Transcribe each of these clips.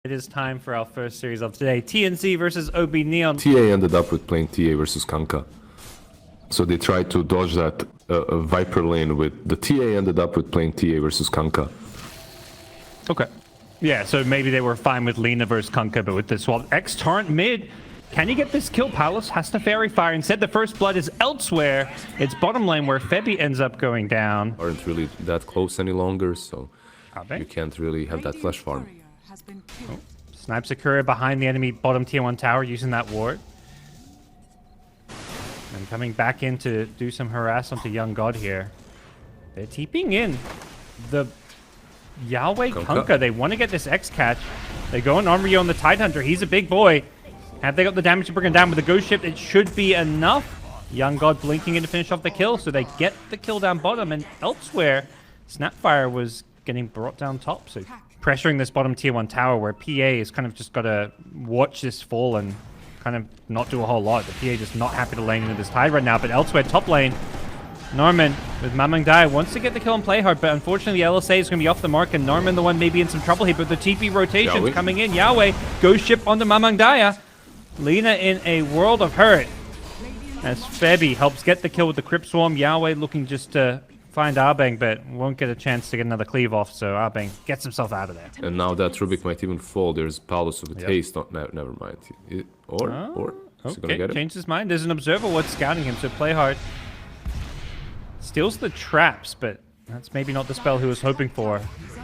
It is time for our first series of today. TNC versus OB.NEON. TA ended up with playing TA versus Kanka. So they tried to dodge that Viper lane with... The TA ended up with playing TA versus Kanka. Okay. Yeah, so maybe they were fine with Lina versus Kanka, but with the swap X Torrent mid, can you get this kill? Palace has to Fairy Fire. Instead, the first blood is elsewhere. It's bottom lane where Febby ends up going down. Aren't really that close any longer, so you can't really have that flash farm. Oh, snipes a courier behind the enemy bottom tier 1 tower using that ward. And coming back in to do some harass onto Young God here. They're TPing in. The Yahweh Kunkka, they want to get this X catch. They go on Onryo on the Tidehunter. He's a big boy. Have they got the damage to bring him down with the Ghost Ship? It should be enough. Young God blinking in to finish off the kill, so they get the kill down bottom. And elsewhere, Snapfire was getting brought down top, so pressuring this bottom tier 1 tower where PA is kind of just got to watch this fall and kind of not do a whole lot. The PA just not happy to lane into this tide right now, but elsewhere, top lane, Norman with Mamang Dai wants to get the kill and play hard, but unfortunately the LSA is going to be off the mark, and Norman the one maybe in some trouble here, but the TP rotations coming in. Yahweh goes ship onto Mamang Dai. Lina in a world of hurt as Febby helps get the kill with the Crypt Swarm. Yahweh looking just to find Arbeng, but won't get a chance to get another cleave off, so Arbeng gets himself out of there. And now that Rubik might even fall. There's Paulus with haste. Never mind. Or is he gonna get it? Changed his mind. There's an observer what's scouting him, so play hard. Steals the traps, but that's maybe not the spell he was hoping for.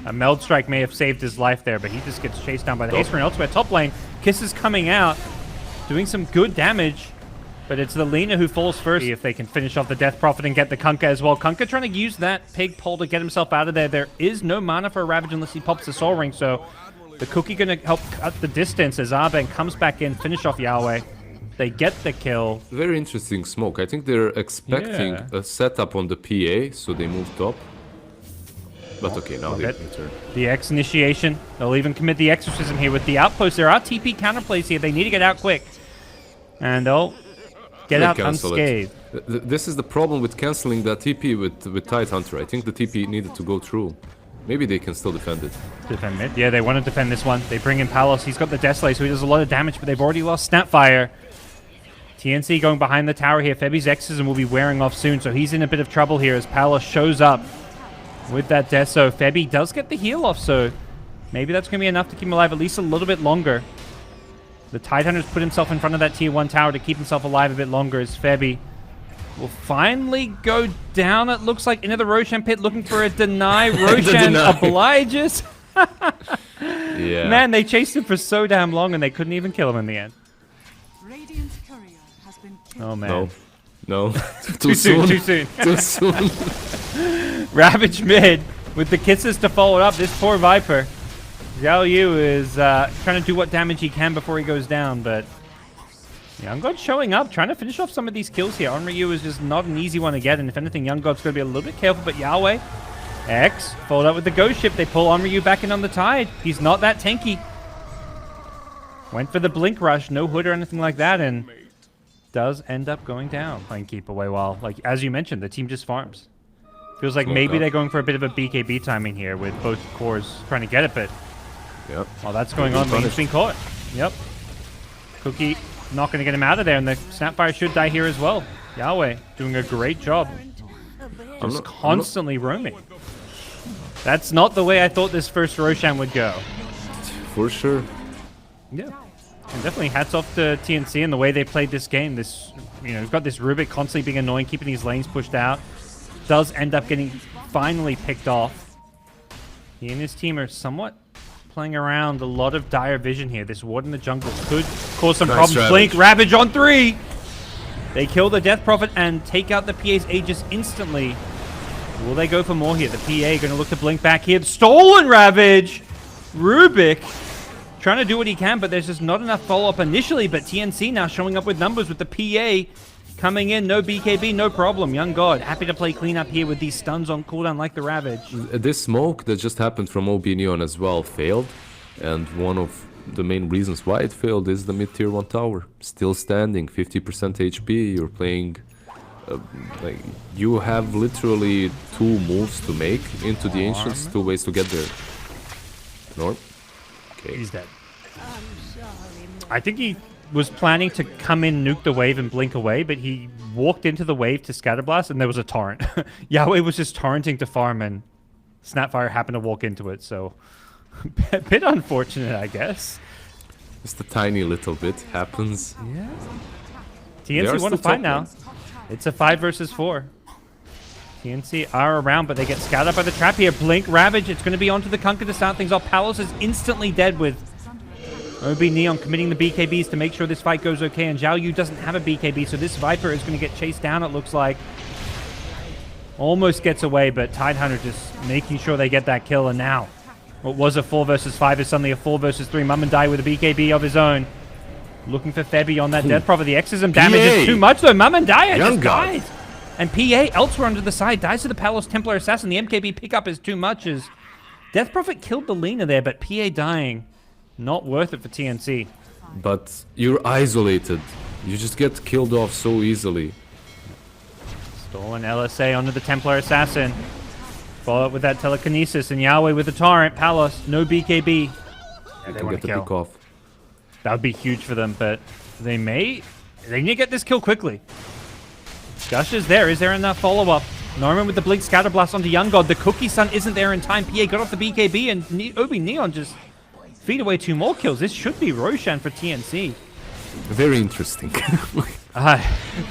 A Meld Strike may have saved his life there, but he just gets chased down by the haste rune. Elsewhere, top lane, Kiss is coming out, doing some good damage. But it's the Lina who falls first. If they can finish off the Death Prophet and get the Kunkka as well. Kunkka trying to use that pig pole to get himself out of there. There is no mana for a Ravage unless he pops the Soul Ring. So the Cookie going to help cut the distance as Arbeng comes back in, finish off Yahweh. They get the kill. Very interesting smoke. I think they're expecting a setup on the PA, so they moved up. But okay, now they turn. The X initiation. They'll even commit the Exorcism here with the Outpost. There are TP counterplays here. They need to get out quick. And they'll get out unscathed. This is the problem with canceling that TP with Tidehunter. I think the TP needed to go through. Maybe they can still defend it. Defend mid? Yeah, they want to defend this one. They bring in Palos. He's got the Desolate, so he does a lot of damage, but they've already lost Snapfire. TNC going behind the tower here. Febby's Exorcism will be wearing off soon, so he's in a bit of trouble here as Palos shows up with that Deso. Febby does get the heal off, so maybe that's going to be enough to keep him alive at least a little bit longer. The Tidehunter's put himself in front of that tier 1 tower to keep himself alive a bit longer as Febby will finally go down, it looks like, into the Roshan pit looking for a deny. Roshan obliges. Yeah. Man, they chased him for so damn long and they couldn't even kill him in the end. Oh, man. No. Too soon. Too soon. Ravage mid with the kisses to follow it up. This poor Viper. Xiao Yu is trying to do what damage he can before he goes down, but Young God showing up, trying to finish off some of these kills here. Onryu is just not an easy one to get, and if anything, Young God's going to be a little bit careful, but Yahweh, X, followed up with the Ghost Ship. They pull Onryu back in on the Tide. He's not that tanky. Went for the Blink Rush, no hood or anything like that, and does end up going down. Playing keep away while, like, as you mentioned, the team just farms. Feels like maybe they're going for a bit of a BKB timing here with both cores trying to get it, but yep. While that's going on, Lane's being caught. Yep. Cookie not going to get him out of there, and the Snapfire should die here as well. Yahweh doing a great job. Just constantly roaming. That's not the way I thought this first Roshan would go. For sure. Yeah. And definitely hats off to TNC and the way they played this game. This, you've got this Rubik constantly being annoying, keeping these lanes pushed out. Does end up getting finally picked off. He and his team are somewhat playing around a lot of dire vision here. This ward in the jungle could cause some problems. Ravage. Blink, Ravage on 3! They kill the Death Prophet and take out the PA's Aegis instantly. Will they go for more here? The PA going to look to blink back here. Stolen Ravage! Rubik trying to do what he can, but there's just not enough follow-up initially, but TNC now showing up with numbers with the PA coming in. No BKB, no problem. Young God happy to play clean up here with these stuns on cooldown like the Ravage. This smoke that just happened from OB.NEON as well failed, and one of the main reasons why it failed is the mid-tier 1 tower. Still standing, 50% HP, you're playing... like, you have literally 2 moves to make into the Ancients, 2 ways to get there. Norm? Okay. He's dead. I think he was planning to come in, nuke the wave, and blink away, but he walked into the wave to scatterblast, and there was a torrent. Yahweh was just torrenting to farm, and Snapfire happened to walk into it, so a bit unfortunate, I guess. Just a tiny little bit happens. Yeah. TNC want to fight now. It's a 5 versus 4. TNC are around, but they get scouted up by the trap here. Blink, Ravage. It's going to be onto the Kunkka to start things off. Palos is instantly dead with OB.NEON committing the BKBs to make sure this fight goes okay. And Zhao Yu doesn't have a BKB, so this Viper is going to get chased down, it looks like. Almost gets away, but Tidehunter just making sure they get that kill. And now, what was a 4 versus 5 is suddenly a 4 versus 3. Mum and Die with a BKB of his own. Looking for Febby on that Death Prophet. The exorcism damage is too much, though. Mum and Die just died. And PA elsewhere under the side dies to the Palos Templar Assassin. The MKB pickup is too much as Death Prophet killed the Lina there, but PA dying, not worth it for TNC. But you're isolated. You just get killed off so easily. Stolen LSA onto the Templar Assassin. Follow up with that telekinesis, and Yahweh with the torrent. Palos, no BKB. Yeah, they want to kill. Pick off. That would be huge for them, but they need to get this kill quickly. Gush is there. Is there enough follow-up? Norman with the Blink Scatterblast onto Young God. The Cookie Sun isn't there in time. PA got off the BKB, and OB.NEON just feed away 2 more kills. This should be Roshan for TNC. Very interesting.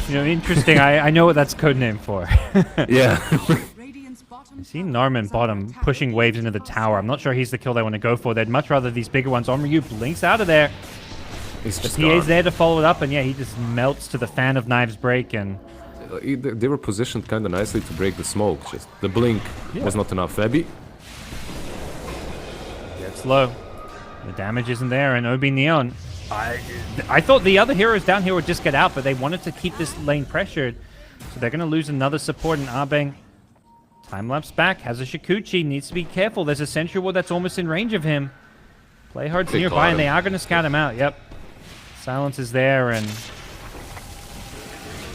Interesting. I know what that's codename for. Yeah. I see Norman bottom pushing waves into the tower. I'm not sure he's the kill they want to go for. They'd much rather these bigger ones. Omryu blinks out of there. The PA's there to follow it up, and yeah, he just melts to the Fan of Knives break, and they were positioned kind of nicely to break the smoke. Just the blink was not enough. Febby gets low. The damage isn't there, and OB.NEON. I thought the other heroes down here would just get out, but they wanted to keep this lane pressured, so they're going to lose another support in Abeng. Time-lapse back, has a Shikuchi, needs to be careful. There's a Sentry Ward that's almost in range of him. Playhard's nearby, and they are going to scout him out. Yep. Silence is there, and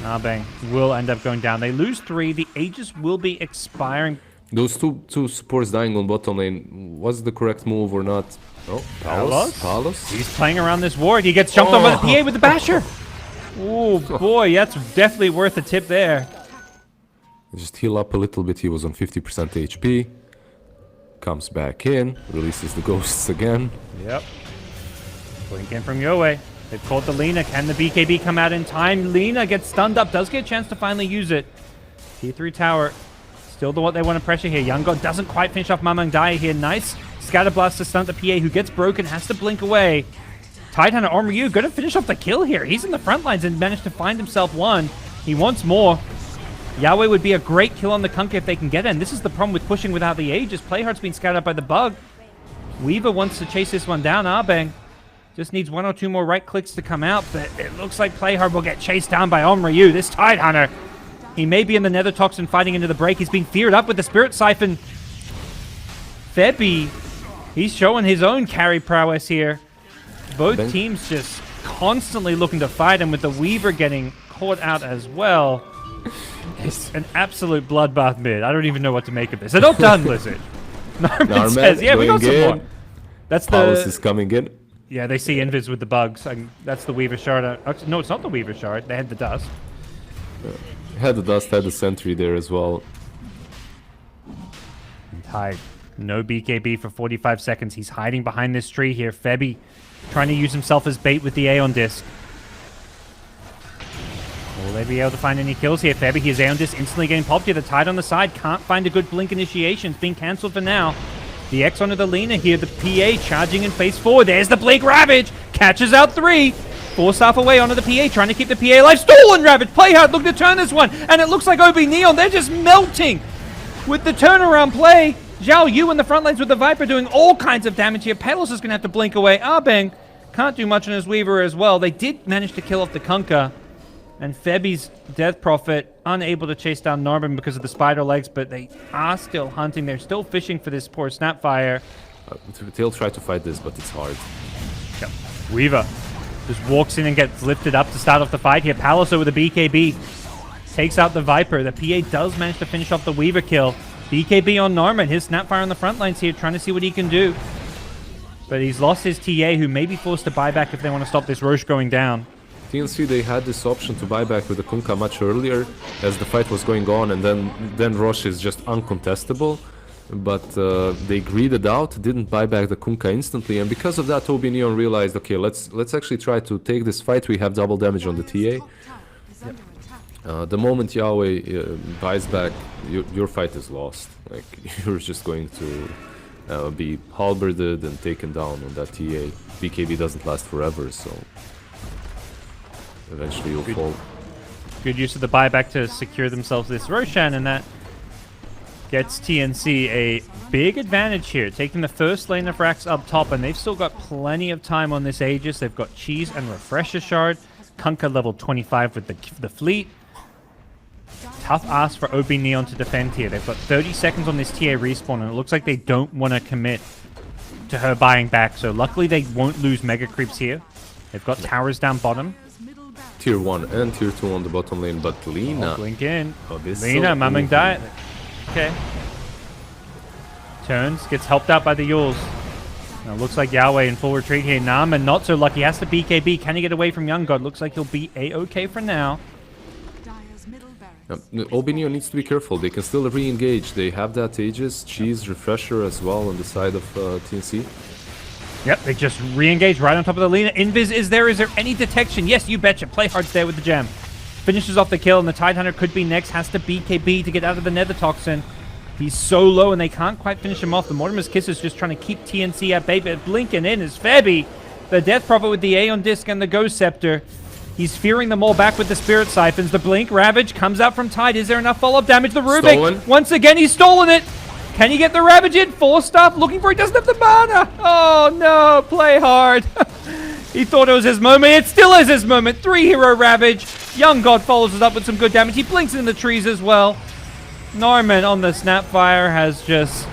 Abeng will end up going down. They lose 3. The Aegis will be expiring. Those two supports dying on bottom lane, was the correct move or not? Oh, Palos. He's playing around this ward. He gets jumped on by the PA with the Basher. Oh, boy, that's definitely worth a tip there. Just heal up a little bit. He was on 50% HP. Comes back in, releases the ghosts again. Yep. Blink in from Yahweh. They've caught the Lina. Can the BKB come out in time? Lina gets stunned up. Does get a chance to finally use it. T3 tower. Still what they want to pressure here. Young God doesn't quite finish off Mamang Dai here. Nice Scatterblast to stunt the PA, who gets broken. Has to blink away. Tidehunter Omryu going to finish off the kill here. He's in the front lines and managed to find himself one. He wants more. Yahweh would be a great kill on the Kunkka if they can get it. And this is the problem with pushing without the Aegis. Playhard's been scouted up by the bug. Weaver wants to chase this one down. Abeng just needs 1 or 2 more right clicks to come out, but it looks like Playhard will get chased down by Omryu. This Tidehunter, he may be in the Nether Toxin fighting into the break. He's being feared up with the Spirit Siphon. Febby, he's showing his own carry prowess here. Both teams just constantly looking to fight him, with the Weaver getting caught out as well. It's an absolute bloodbath mid. I don't even know what to make of this. And not done, Lizzard. Norman says, yeah, we got some more. That's Palos is coming in. Yeah, they see Invis with the bugs. That's the Weaver Shard. No, it's not the Weaver Shard. They had the dust. Had the dust, had the sentry there as well. Tide. No BKB for 45 seconds. He's hiding behind this tree here. Febby trying to use himself as bait with the Aeon Disc. Will they be able to find any kills here? Febby, his Aeon Disc instantly getting popped here. The Tide on the side can't find a good blink initiation. It's being cancelled for now. The X onto the Lina here. The PA charging in phase 4. There's the Blink Ravage. Catches out 3. 4 staff away onto the PA, trying to keep the PA alive. Stolen Ravage. Playhard looking to turn this one. And it looks like OB.NEON, they're just melting with the turnaround play. Zhao Yu in the front lines with the Viper doing all kinds of damage here. Pelos is going to have to blink away. Abeng can't do much on his Weaver as well. They did manage to kill off the Kunkka. And Febby's Death Prophet unable to chase down Norman because of the spider legs, but they are still hunting. They're still fishing for this poor Snapfire. They'll try to fight this, but it's hard. Yep. Weaver just walks in and gets lifted up to start off the fight here. Palos with a BKB takes out the Viper. The PA does manage to finish off the Weaver kill. BKB on Norman. His Snapfire on the front lines here, trying to see what he can do. But he's lost his TA, who may be forced to buy back if they want to stop this Roche going down. TNC, they had this option to buy back with the Kunkka much earlier as the fight was going on, and then Roche is just uncontestable. But they greeded out, didn't buy back the Kunkka instantly, and because of that, OB.NEON realized, okay, let's actually try to take this fight. We have double damage on the TA. The moment Yahweh buys back, your fight is lost. Like, you're just going to be halberded and taken down on that TA. BKB doesn't last forever, so eventually you'll fall. Good use of the buyback to secure themselves this Roshan, and that gets TNC a big advantage here, taking the first lane of racks up top, and they've still got plenty of time on this Aegis. They've got Cheese and Refresher Shard. Kunkka level 25 with the fleet. Tough ask for OB.NEON to defend here. They've got 30 seconds on this TA respawn, and it looks like they don't want to commit to her buying back, so luckily they won't lose mega creeps here. They've got towers down bottom. Tier 1 and Tier 2 on the bottom lane, but Lina... Blink in. Lina, so Mamang died. Okay. Turns, gets helped out by the Yules. Now looks like Yahweh in full retreat here. Nama not so lucky, has to BKB. Can he get away from Young God? Looks like he'll be A-okay for now. OB.NEON needs to be careful. They can still re-engage. They have that Aegis, Cheese, Refresher as well on the side of TNC. Yep, they just re-engage right on top of the Lina. Invis is there. Is there any detection? Yes, you betcha. Play hard's there with the gem. Finishes off the kill, and the Tidehunter could be next. Has to BKB to get out of the Nether Toxin. He's so low, and they can't quite finish him off. The Mortimer's Kiss is just trying to keep TNC at bay, but blinking in is Febby. The Death Prophet with the Aeon Disc and the Ghost Scepter. He's fearing them all back with the Spirit Siphons. The Blink Ravage comes out from Tide. Is there enough follow-up damage? The Rubik, stolen. Once again, he's stolen it. Can he get the Ravage in? 4-star, looking for it. Doesn't have the mana. Oh, no. Play hard. He thought it was his moment. It still is his moment. 3-hero Ravage. Young God follows it up with some good damage. He blinks in the trees as well. Norman on the Snapfire has just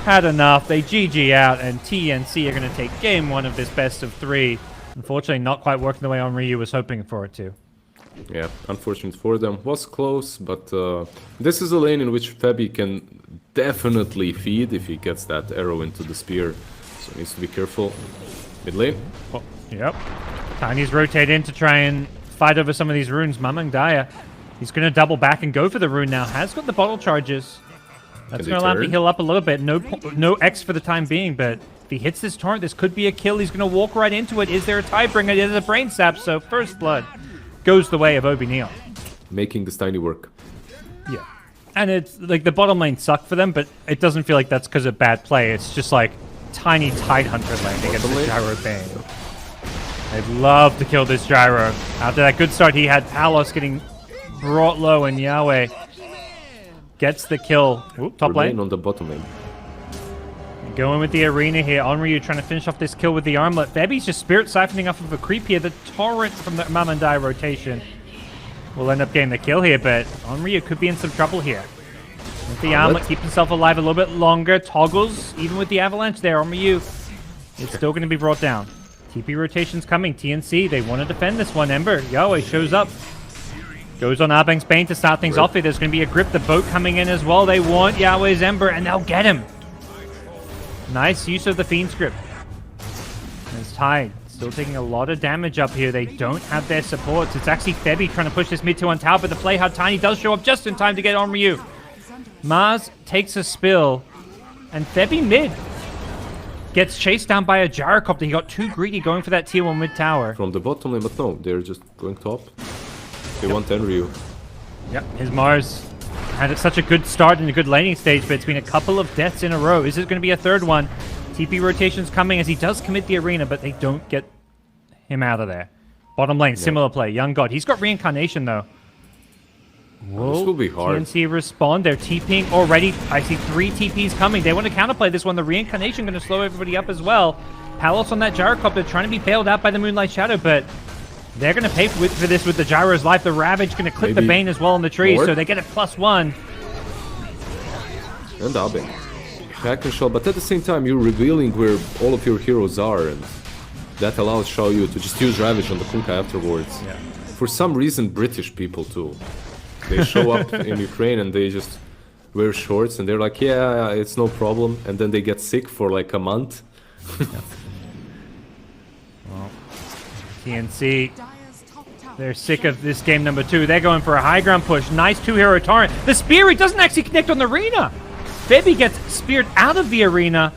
had enough. They GG out, and TNC are going to take game 1 of this best of 3. Unfortunately, not quite working the way Ryu was hoping for it to. Yeah, unfortunate for them. Was close, but this is a lane in which Febby can definitely feed if he gets that arrow into the spear. So he needs to be careful. Mid lane. Oh, yep. Tiny's rotate in to try and fight over some of these runes. Mamang Daya. He's going to double back and go for the rune now. Has got the bottle charges. That's going to allow him to heal up a little bit. No X for the time being, but if he hits this torrent, this could be a kill. He's going to walk right into it. Is there a Tidebringer? It is a Brain Sap, so first blood goes the way of OB.NEON. Making this tiny work. Yeah. And it's like the bottom lane sucked for them, but it doesn't feel like that's because of bad play. It's just like tiny Tidehunter lane against the Gyro Bane. They'd love to kill this Gyro. After that good start, he had Palos getting brought low, and Yahweh gets the kill. Ooh, top lane. On the bottom lane. Going with the arena here. Onryu trying to finish off this kill with the armlet. Febby's just spirit siphoning off of a creep here. The torrent from the Mamandai rotation will end up getting the kill here, but Onryu could be in some trouble here. With the armlet, keep himself alive a little bit longer. Toggles, even with the avalanche there. Onryu is still going to be brought down. TP rotation's coming. TNC, they want to defend this one. Ember, Yahweh shows up. Goes on Arbang's Bane to start things off here. There's going to be a grip. The boat coming in as well. They want Yahweh's Ember, and they'll get him. Nice use of the Fiend script. There's Tide still taking a lot of damage up here. They don't have their supports. It's actually Febby trying to push this mid 2 tower, but the play hard Tiny does show up just in time to get on Ryu. Mars takes a spill, and Febby mid gets chased down by a gyrocopter. He got too greedy going for that tier 1 mid tower. From the bottom lane, but no, they're just going top. They want Ryu. Yep, his Mars had such a good start in a good laning stage, but it's been a couple of deaths in a row. Is it going to be a third one? TP rotation's coming as he does commit the arena, but they don't get him out of there. Bottom lane, similar play. Young God. He's got reincarnation, though. Whoa. This will be hard. TNC respond. They're TPing already. I see 3 TPs coming. They want to counterplay this one. The reincarnation going to slow everybody up as well. Palos on that gyrocopter trying to be bailed out by the Moonlight Shadow, but they're going to pay for this with the Gyro's life. The Ravage going to clip the Bane as well on the tree, so they get it +1. And Abbing. Back and shot, but at the same time, you're revealing where all of your heroes are, and that allows Xiaoyu to just use Ravage on the Kunkka afterwards. Yeah. For some reason, British people too. They show up in Ukraine and they just wear shorts, and they're like, yeah, it's no problem. And then they get sick for like a month, Well, TNC, they're sick of this game number 2. They're going for a high ground push. Nice 2-hero torrent. The spear, he doesn't actually connect on the arena. Bebby gets speared out of the arena.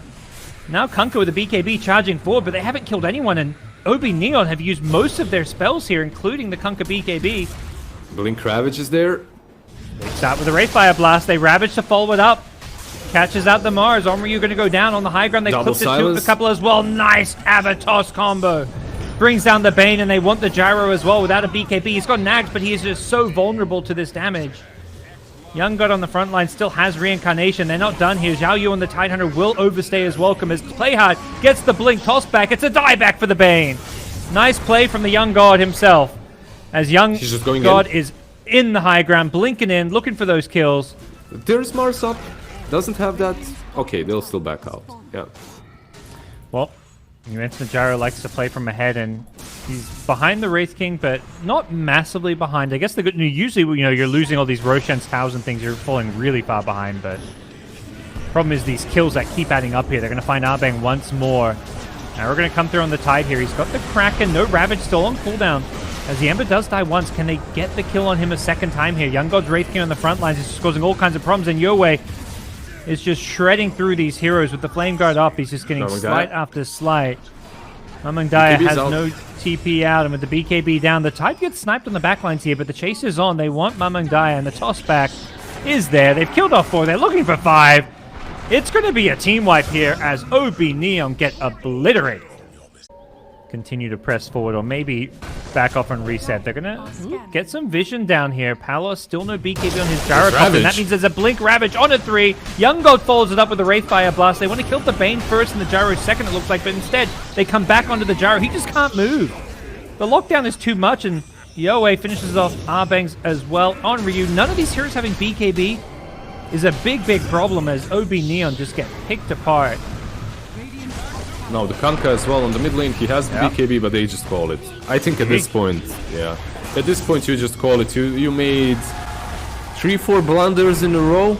Now Kunkka with the BKB charging forward, but they haven't killed anyone, and OB.NEON have used most of their spells here, including the Kunkka BKB. Blink Ravage is there. They start with a Wraithfire Blast. They Ravage to follow it up. Catches out the Mars. Onryu going to go down on the high ground. They clipped it to a couple as well. Nice Avatos combo. Brings down the Bane, and they want the Gyro as well without a BKB. He's got nags, but he is just so vulnerable to this damage. Young God on the front line still has Reincarnation. They're not done here. Zhao Yu and the Tidehunter will overstay his welcome as Playhard gets the Blink toss back. It's a dieback for the Bane. Nice play from the Young God himself. As Young God is in the high ground, blinking in, looking for those kills. There's Mars up. Doesn't have that. Okay, they'll still back out. Yeah. Well, you mentioned the Gyro likes to play from ahead, and he's behind the Wraith King, but not massively behind. I guess the good news, usually, you're losing all these Roshan's towers and things, you're falling really far behind, but problem is these kills that keep adding up here. They're going to find Arbang once more. Now we're going to come through on the Tide here. He's got the Kraken, no Ravage, still on cooldown. As the Ember does die once, can they get the kill on him a second time here? Young God's Wraith King on the front lines is just causing all kinds of problems, and Yowei is just shredding through these heroes with the Flame Guard up. He's just getting slight after slight. Mamangdaya has no TP out, and with the BKB down, the Tide gets sniped on the backlines here, but the chase is on. They want Mamangdaya, and the toss back is there. They've killed off 4. They're looking for 5. It's going to be a team wipe here as OB.NEON get obliterated. Continue to press forward, or maybe back off and reset. They're gonna get some vision down here. Palos still no BKB on his Gyro, and that means there's a Blink Ravage on a 3. Young God follows it up with a Wraithfire Blast. They want to kill the Bane first and the Gyro second, it looks like, but instead they come back onto the Gyro. He just can't move. The lockdown is too much, and Yowei finishes off Arbangs as well on Ryu. None of these heroes having BKB is a big problem as OB.NEON just get picked apart. No, the Kunkka as well on the mid lane. He has the BKB, but they just call it. I think at this point, at this point you just call it. You made 3-4 blunders in a row,